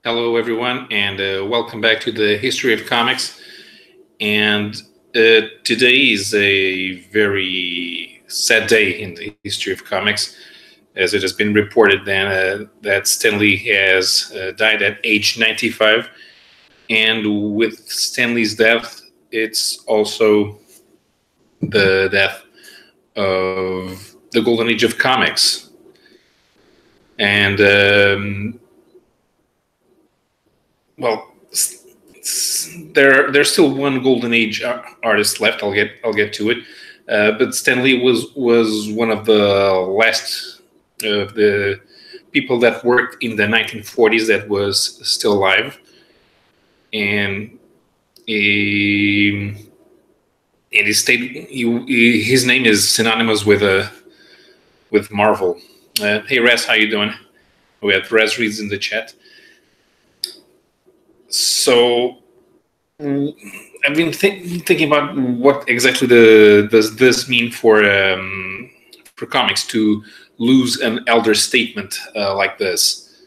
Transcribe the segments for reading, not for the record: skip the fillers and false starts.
Hello, everyone, and welcome back to the History of Comics. And today is a very sad day in the history of comics, as it has been reported that Stan Lee has died at age 95. And with Stan Lee's death, it's also the death of the golden age of comics. And well, there's still one golden age artist left. I'll get to it. But Stan Lee was one of the last of the people that worked in the 1940s that was still alive, and his name is synonymous with Marvel. Hey Res, how you doing? We have Res reads in the chat. So I've been thinking about what exactly does this mean for comics to lose an elder statement like this,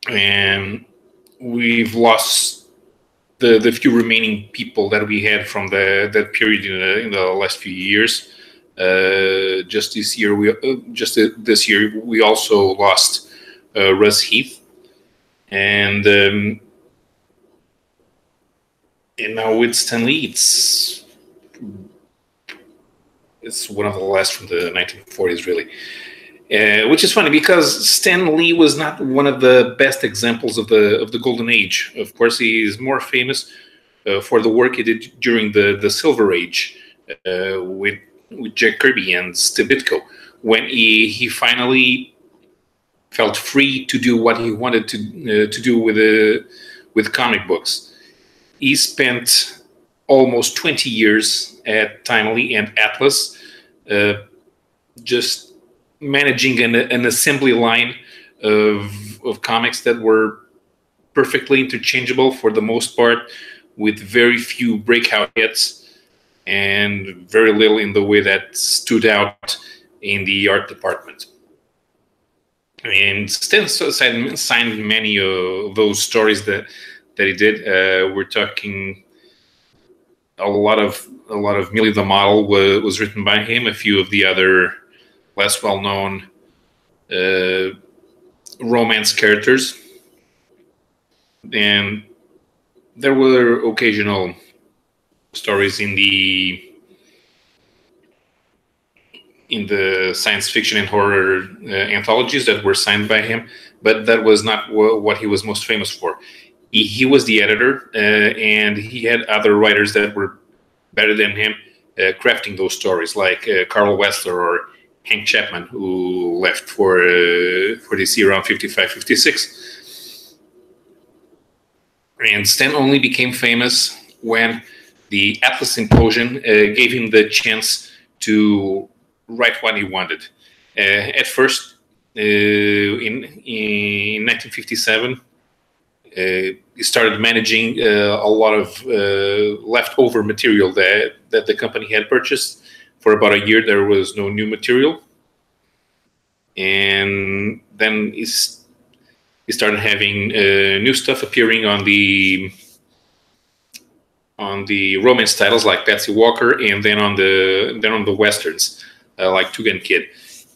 and we've lost the few remaining people that we had from that period in the last few years. Just this year, we also lost Russ Heath. And now with Stan Lee, it's one of the last from the 1940s, really. Which is funny because Stan Lee was not one of the best examples of the golden age. Of course, he is more famous for the work he did during the Silver Age with Jack Kirby and Steve Ditko, when he finally felt free to do what he wanted to do with comic books. He spent almost 20 years at Timely and Atlas, just managing an assembly line of comics that were perfectly interchangeable for the most part, with very few breakout hits and very little in the way that stood out in the art department. And Stan signed many of those stories that he did. We're talking a lot of Millie the Model was written by him. A few of the other less well known romance characters, and there were occasional stories in the science fiction and horror anthologies that were signed by him, but that was not what he was most famous for. He was the editor, and he had other writers that were better than him crafting those stories, like Carl Wessler or Hank Chapman, who left for DC around 55, 56. And Stan only became famous when the Atlas implosion gave him the chance to write what he wanted. At first, in 1957, he started managing a lot of leftover material that the company had purchased. For about a year, there was no new material, and then he started having new stuff appearing on the romance titles like Patsy Walker, and then on the westerns. Like Two Gun Kid.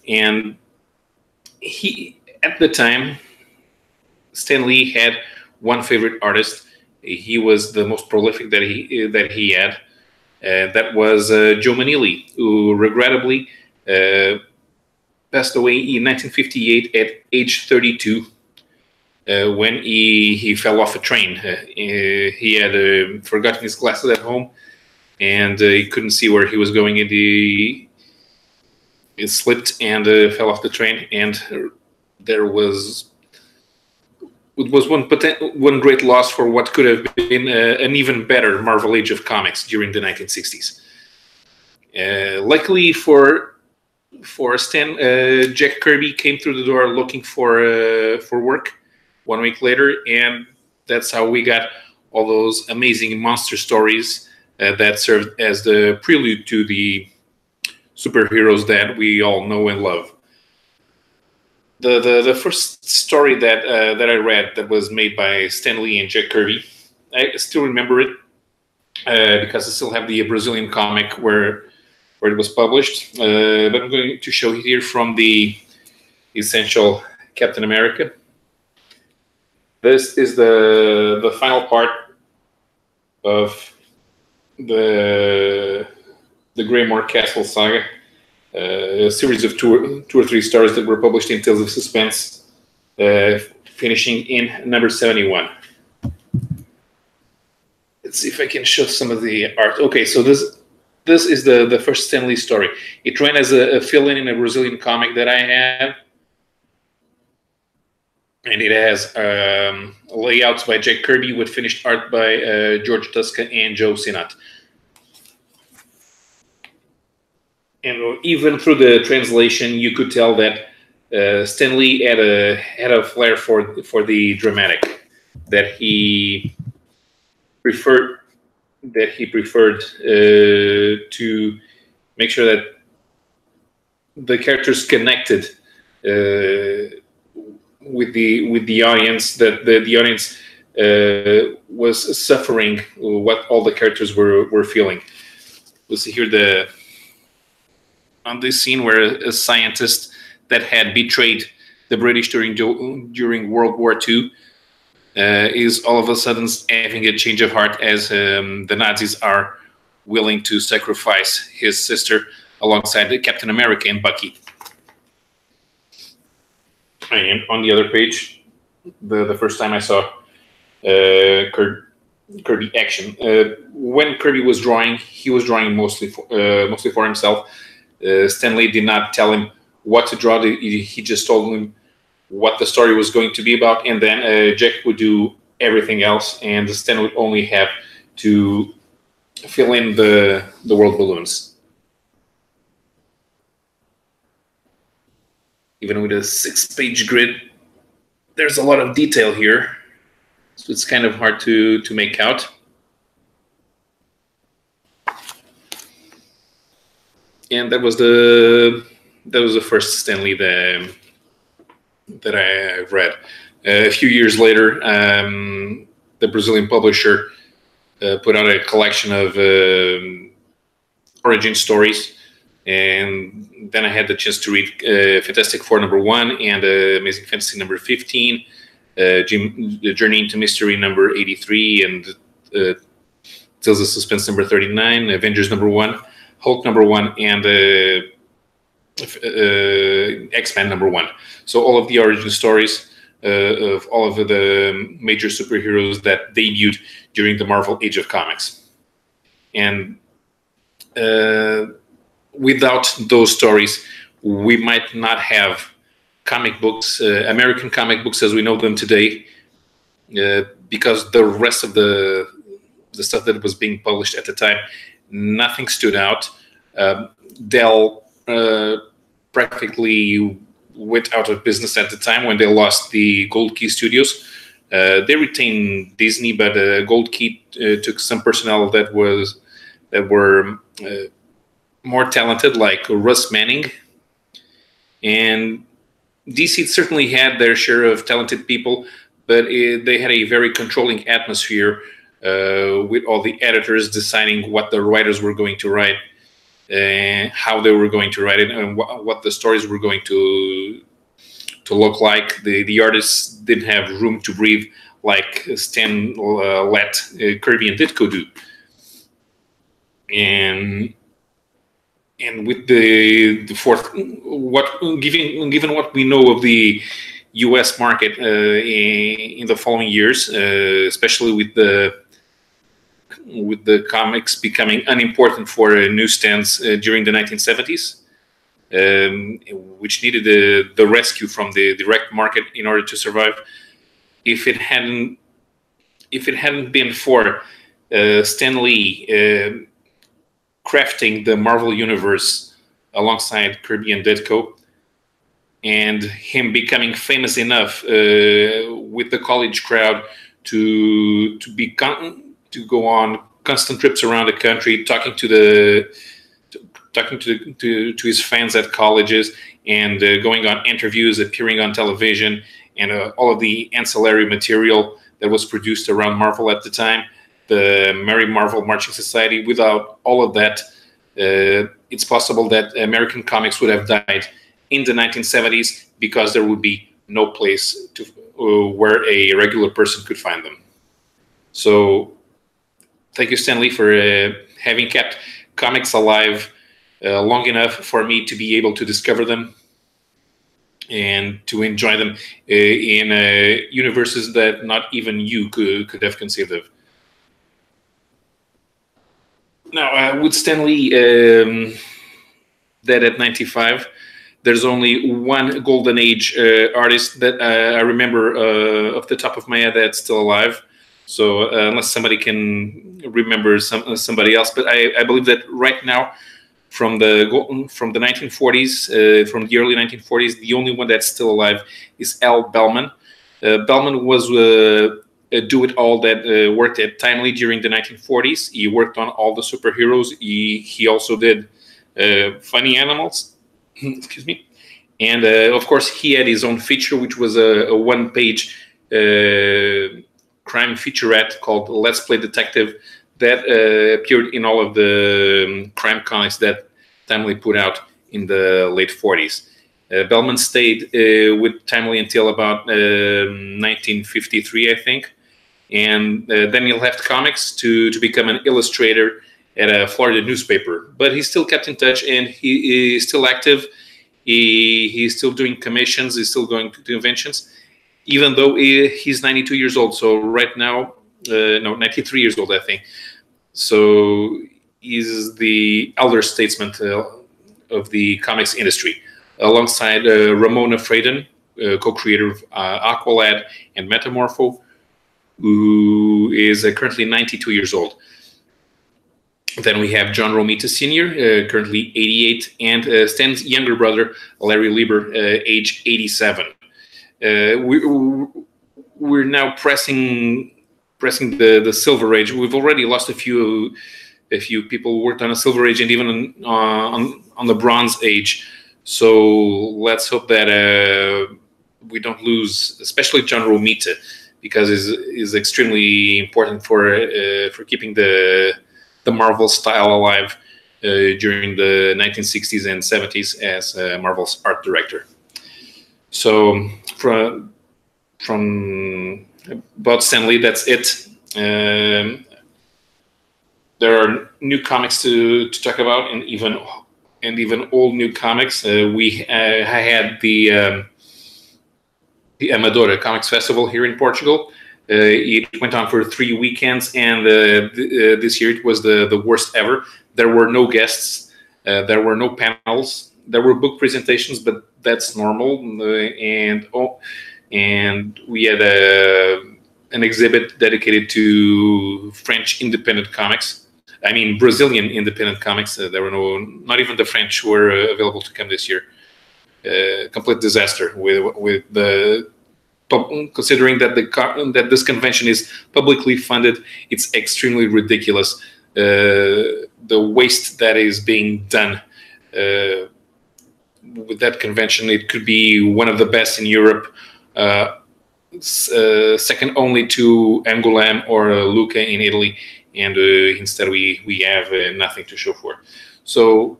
And he, at the time, Stan Lee had one favorite artist. He was the most prolific that he had. That was Joe Manili, who regrettably passed away in 1958 at age 32 when he fell off a train. He had forgotten his glasses at home, and he couldn't see where he was going. It slipped and fell off the train, and there was one great loss for what could have been an even better Marvel Age of Comics during the 1960s. Luckily for Stan, Jack Kirby came through the door looking for work 1 week later, and that's how we got all those amazing monster stories that served as the prelude to the superheroes that we all know and love. The first story that I read that was made by Stan Lee and Jack Kirby, I still remember it because I still have the Brazilian comic where it was published. But I'm going to show here from the Essential Captain America. This is the final part of the Greymore Castle saga, a series of two or three stories that were published in Tales of Suspense, finishing in number 71. Let's see if I can show some of the art. Okay, so this is the first Stan Lee story. It ran as a fill-in a Brazilian comic that I have. And it has layouts by Jack Kirby with finished art by George Tuska and Joe Sinnott. And even through the translation, you could tell that Stan Lee had a flair for the dramatic, that he preferred to make sure that the characters connected with the audience, that the audience was suffering what all the characters were feeling. We'll see here on this scene where a scientist that had betrayed the British during World War II is all of a sudden having a change of heart as the Nazis are willing to sacrifice his sister alongside Captain America and Bucky. And on the other page, the first time I saw Kirby action, when Kirby was drawing, he was drawing mostly for himself. Stan Lee did not tell him what to draw. He just told him what the story was going to be about, and then Jack would do everything else, and Stan would only have to fill in the world balloons. Even with a 6-page grid, there's a lot of detail here, so it's kind of hard to make out. And that was the first Stan Lee that I read. A few years later, the Brazilian publisher put out a collection of origin stories, and then I had the chance to read Fantastic Four #1 and Amazing Fantasy #15, Journey into Mystery #83, and Tales of Suspense #39, Avengers #1, Hulk #1, and X-Men #1. So all of the origin stories of all of the major superheroes that debuted during the Marvel Age of Comics. And without those stories, we might not have comic books, American comic books as we know them today, because the rest of the stuff that was being published at the time, nothing stood out. Dell practically went out of business at the time when they lost the Gold Key Studios. They retained Disney, but Gold Key took some personnel that were more talented, like Russ Manning. And DC certainly had their share of talented people, but they had a very controlling atmosphere with all the editors deciding what the writers were going to write, how they were going to write it, and what the stories were going to look like. The artists didn't have room to breathe like Stan let Kirby and Ditko do. And with the fourth, given what we know of the U.S. market in the following years, especially with the comics becoming unimportant for newsstands during the 1970s, which needed the rescue from the direct market in order to survive. If it hadn't been for Stan Lee crafting the Marvel Universe alongside Kirby and Ditko, and him becoming famous enough with the college crowd to go on constant trips around the country, talking to his fans at colleges, and going on interviews, appearing on television, and all of the ancillary material that was produced around Marvel at the time, the Merry Marvel Marching Society. Without all of that, it's possible that American comics would have died in the 1970s because there would be no place to where a regular person could find them. So thank you, Stan Lee, for having kept comics alive long enough for me to be able to discover them and to enjoy them in universes that not even you could have conceived of. Now, with Stan Lee dead at 95, there's only one Golden Age artist that I remember off the top of my head that's still alive. So unless somebody can remember somebody else, but I believe that right now, from the 1940s, from the early 1940s, the only one that's still alive is Al Bellman. Bellman was a do-it-all that worked at Timely during the 1940s. He worked on all the superheroes. He also did Funny Animals. Excuse me. And of course, he had his own feature, which was a one-page crime featurette called Let's Play Detective that appeared in all of the crime comics that Timely put out in the late 40s. Bellman stayed with Timely until about 1953, I think. And then he left comics to become an illustrator at a Florida newspaper. But he still kept in touch, and he is still active. He's still doing commissions. He's still going to conventions, even though he's 92 years old. So right now, no, 93 years old, I think. So he's the elder statesman of the comics industry, alongside Ramona Fradon, co-creator of Aqualad and Metamorpho, who is currently 92 years old. Then we have John Romita Sr., currently 88, and Stan's younger brother, Larry Lieber, age 87. We're now pressing the Silver Age. We've already lost a few people who worked on a Silver Age and even on the Bronze Age. So let's hope that we don't lose, especially John Romita, because is extremely important for keeping the Marvel style alive during the 1960s and 70s as Marvel's art director. So from about Stan Lee, that's it. There are new comics to talk about, and even old new comics. I had the Amadora Comics Festival here in Portugal. It went on for 3 weekends, and this year it was the worst ever. There were no guests, there were no panels, there were book presentations, but that's normal. And we had an exhibit dedicated to French independent comics. I mean, Brazilian independent comics. There were not even the French were available to come this year. Complete disaster with the. Considering that that this convention is publicly funded, it's extremely ridiculous. The waste that is being done with that convention. It could be one of the best in Europe, second only to Angoulême or Lucca in Italy, and instead we have nothing to show for it. So,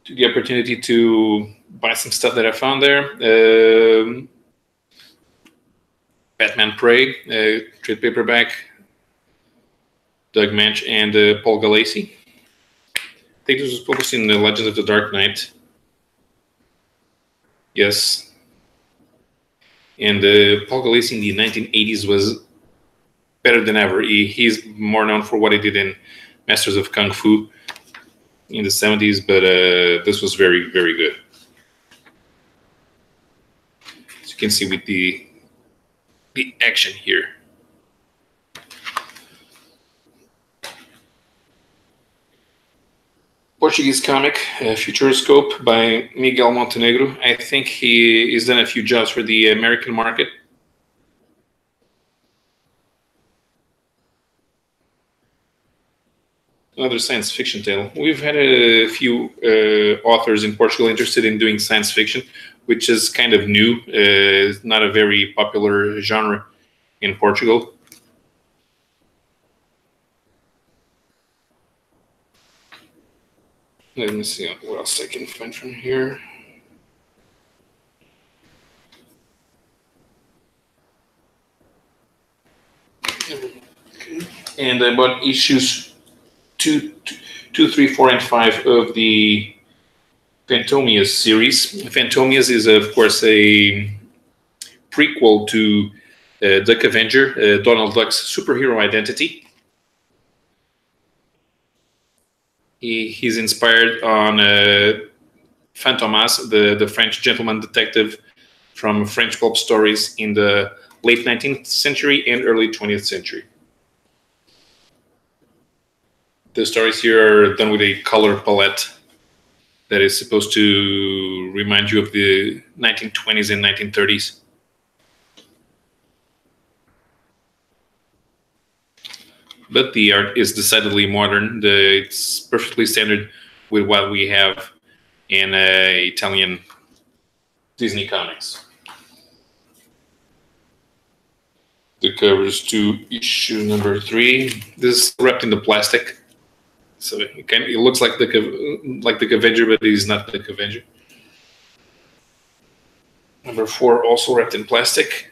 to the opportunity to buy some stuff that I found there. Batman Prey, trade paperback, Doug Mensch and Paul Gulacy. I think this was published in the Legends of the Dark Knight. Yes. And Paul Gulacy in the 1980s was better than ever. He's more known for what he did in Masters of Kung Fu in the 70s, but this was very, very good. As you can see with the action here. Portuguese comic, Futuroscope by Miguel Montenegro. I think he has done a few jobs for the American market. another science fiction tale. We've had a few authors in Portugal interested in doing science fiction, which is kind of new. It's not a very popular genre in Portugal. Let me see what else I can find from here. Okay. And I bought issues 2, 3, 4, and 5 of the Phantomias series. Phantomias is, of course, a prequel to Duck Avenger, Donald Duck's superhero identity. He's inspired on Fantomas, the French gentleman detective from French pulp stories in the late 19th century and early 20th century. The stories here are done with a color palette that is supposed to remind you of the 1920s and 1930s. But the art is decidedly modern. It's perfectly standard with what we have in Italian Disney comics. The covers to issue number 3. This is wrapped in the plastic, so it looks like the Avenger, but it is not the Avenger. Number 4 also wrapped in plastic.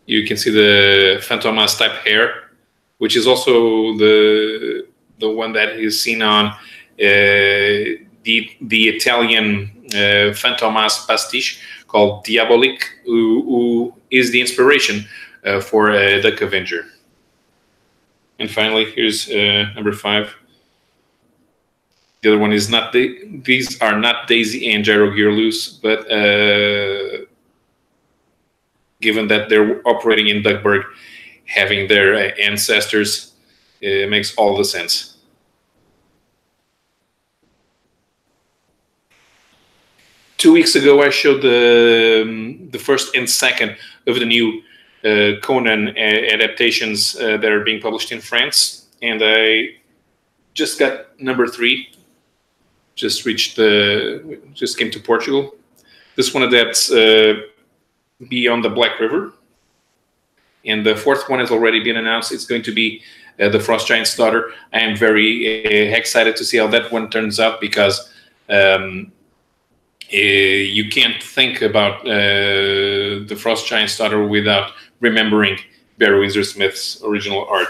You can see the Fantomas type hair, which is also the one that is seen on the Italian Fantomas pastiche called Diabolique, who is the inspiration for the Avenger. And finally, here's number 5. The other one is not these are not Daisy and Gyrogearloose, but given that they're operating in Duckburg, having their ancestors makes all the sense. Two weeks ago, I showed the first and second of the new Conan adaptations that are being published in France, and I just got number 3. Just came to Portugal. This one adapts Beyond the Black River. And the 4th one has already been announced. It's going to be The Frost Giant's Daughter. I am very excited to see how that one turns out, because you can't think about The Frost Giant's Daughter without remembering Barry Windsor Smith's original art.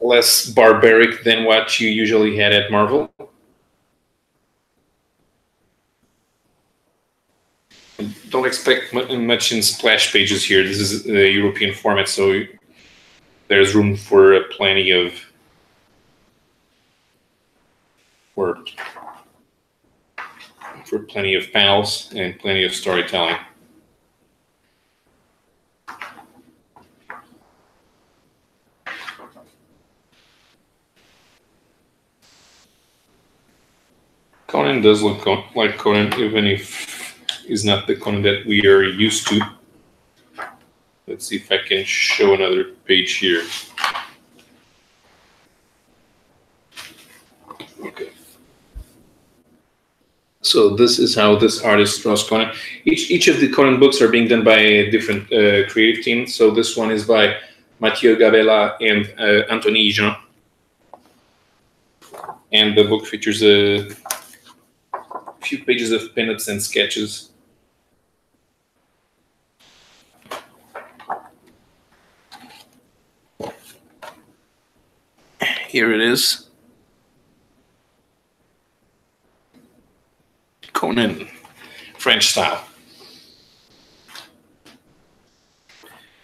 Less barbaric than what you usually had at Marvel. Don't expect much in splash pages here. This is a European format, so there's room for plenty of panels and plenty of storytelling. Conan does look like Conan, even if he's not the Conan that we are used to. Let's see if I can show another page here. Okay. So this is how this artist draws Conan. Each of the Conan books are being done by a different creative team. So this one is by Mathieu Gabella and Anthony Jean. And the book features a few pages of pinups and sketches. Here it is. Conan, French style.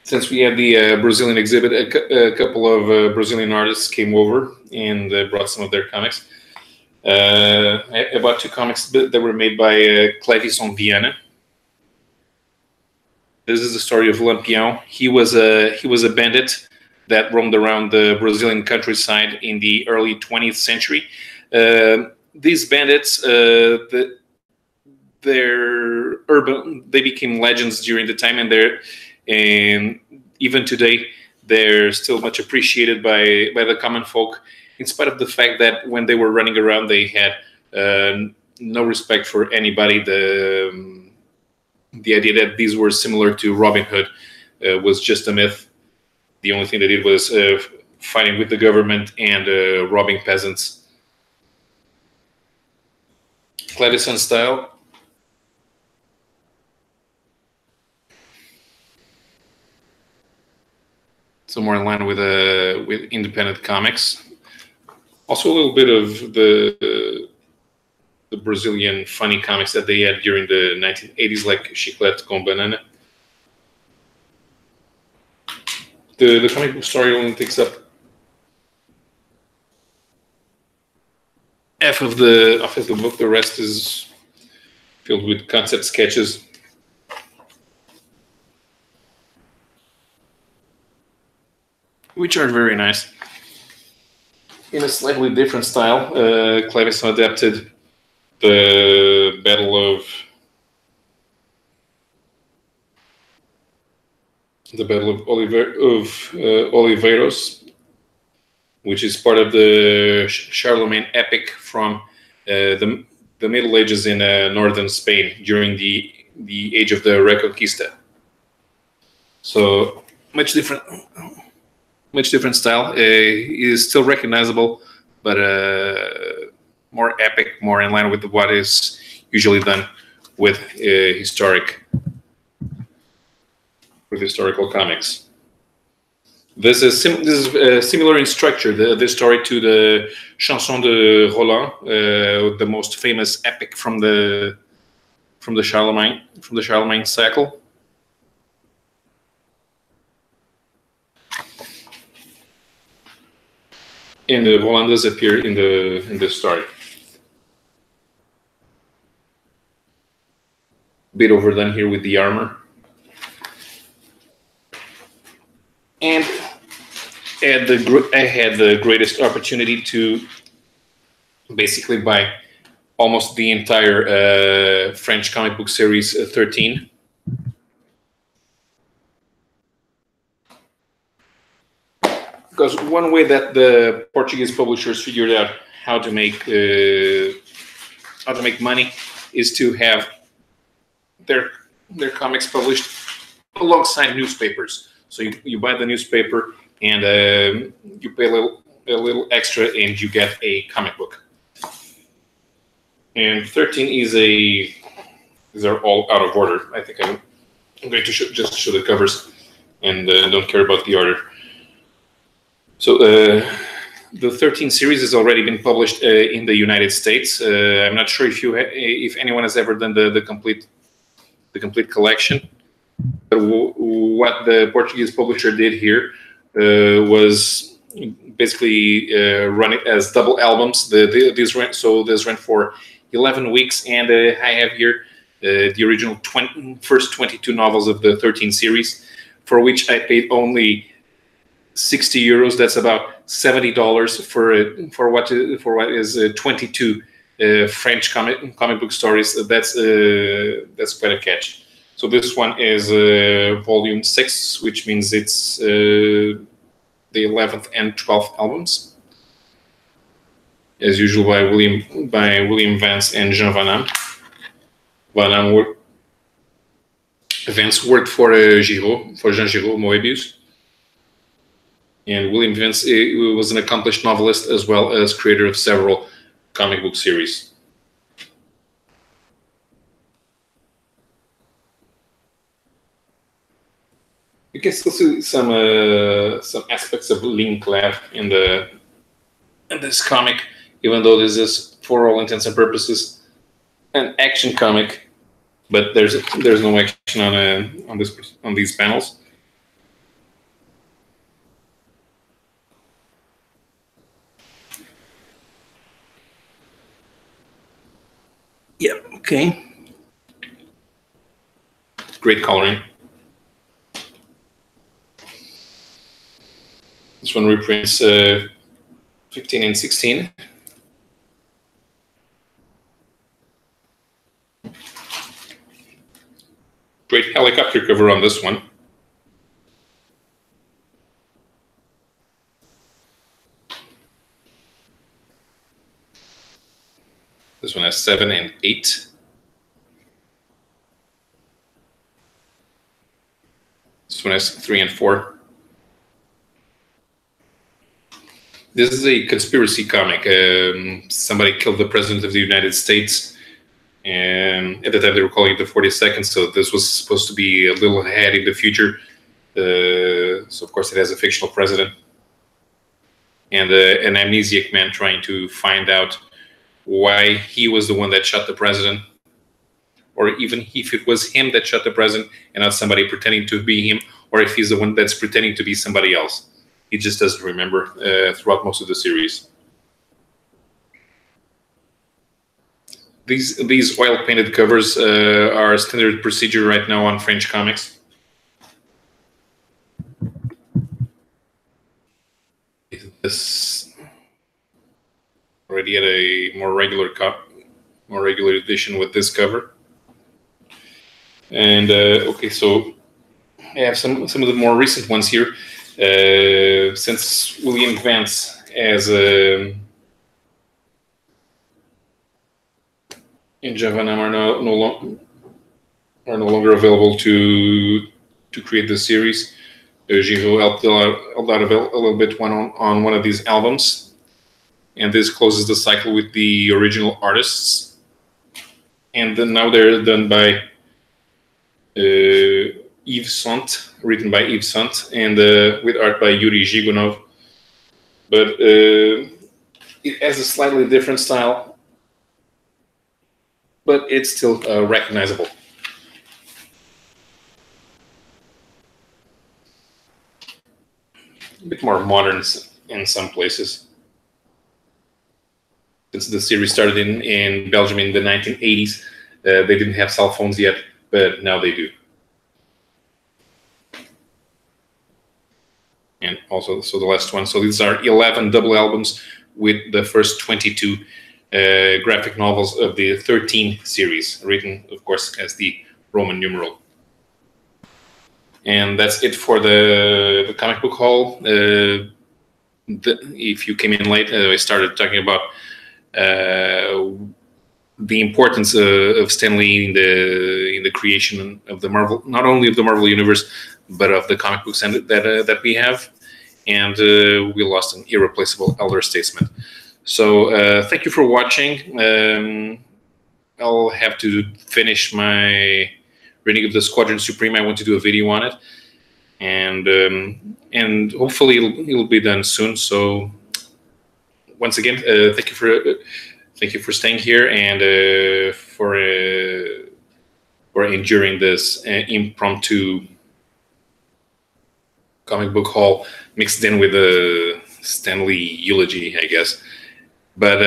Since we had the Brazilian exhibit, a couple of Brazilian artists came over and brought some of their comics. I bought 2 comics that were made by Clévison Viana. This is the story of Lampião. He was a bandit that roamed around the Brazilian countryside in the early 20th century. These bandits, they became legends during the time, and and even today they're still much appreciated by the common folk, in spite of the fact that when they were running around, they had no respect for anybody. The idea that these were similar to Robin Hood was just a myth. The only thing they did was fighting with the government and robbing peasants. Clavison style. So more in line with independent comics. Also a little bit of the Brazilian funny comics that they had during the 1980s, like Chiclete com Banana. The comic book story only takes up half of the book. The rest is filled with concept sketches. Which are very nice. In a slightly different style, Clavison adapted the Battle of Oliveiros, which is part of the Charlemagne epic from the Middle Ages in northern Spain during the age of the Reconquista. So much different style. Is still recognizable, but more epic, more in line with what is usually done with historical comics. This is similar in structure. This story to the Chanson de Roland, the most famous epic from the Charlemagne cycle. And the Volandas appear in the story. Bit overdone here with the armor. And I had the greatest opportunity to basically buy almost the entire French comic book series 13. Because one way that the Portuguese publishers figured out how to make money is to have their comics published alongside newspapers. So you buy the newspaper and you pay a little extra and you get a comic book. And 13 these are all out of order. I think I'm going to just show the covers and don't care about the order. So the 13 series has already been published in the United States. I'm not sure if anyone has ever done the complete collection. But what the Portuguese publisher did here was basically run it as double albums. This ran for 11 weeks, and I have here the original first 22 novels of the 13 series, for which I paid only €60. That's about $70 for what is 22 French comic book stories. That's quite a catch. So this one is volume 6, which means it's the 11th and 12th albums, as usual by William Vance and Jean Van Am. Vance worked for Jean Giraud Moebius. And William Vance was an accomplished novelist as well as creator of several comic book series. You can still see some aspects of Lean Clav in this comic, even though this is, for all intents and purposes, an action comic. But there's no action on these panels. Yeah, okay. Great coloring. This one reprints 15 and 16. Great helicopter cover on this one. This one has 7 and 8. This one has 3 and 4. This is a conspiracy comic. Somebody killed the President of the United States, and at the time they were calling it the 42nd, so this was supposed to be a little ahead in the future. So of course it has a fictional president and an amnesiac man trying to find out why he was the one that shot the president, or even if it was him that shot the president and not somebody pretending to be him, or if he's the one that's pretending to be somebody else. He just doesn't remember throughout most of the series. These oil-painted covers are standard procedure right now on French comics. This already had a more regular edition with this cover. And okay, so I have some of the more recent ones here. Since William Vance as and Javanam are no longer available to create the series, Giro helped out a little bit on one of these albums, and this closes the cycle with the original artists. And then now they're done by Yves Sant, written by Yves Sant, and with art by Yuri Zhigunov. But it has a slightly different style, but it's still recognizable. A bit more modern in some places. Since the series started in Belgium in the 1980s, they didn't have cell phones yet, but now they do. And also, so the last one. So these are 11 double albums with the first 22 graphic novels of the 13 series, written, of course, as the Roman numeral. And that's it for the comic book haul. If you came in late, I started talking about the importance of Stan Lee in the creation of the Marvel, not only of the Marvel universe, but of the comic books that we have. And we lost an irreplaceable elder statesman. So thank you for watching. I'll have to finish my reading of the Squadron Supreme. I want to do a video on it, and hopefully it'll be done soon. So once again, thank you for staying here and for enduring this impromptu comic book haul mixed in with a Stan Lee eulogy, I guess. But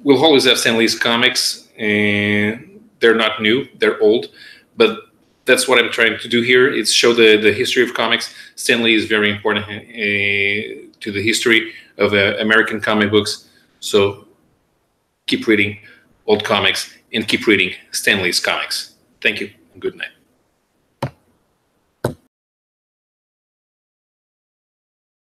we'll always have Stan Lee's comics, and they're not new, they're old, but that's what I'm trying to do here. Is show the history of comics. Stan Lee is very important to the history of American comic books. So keep reading old comics and keep reading Stan Lee's comics. Thank you and good night.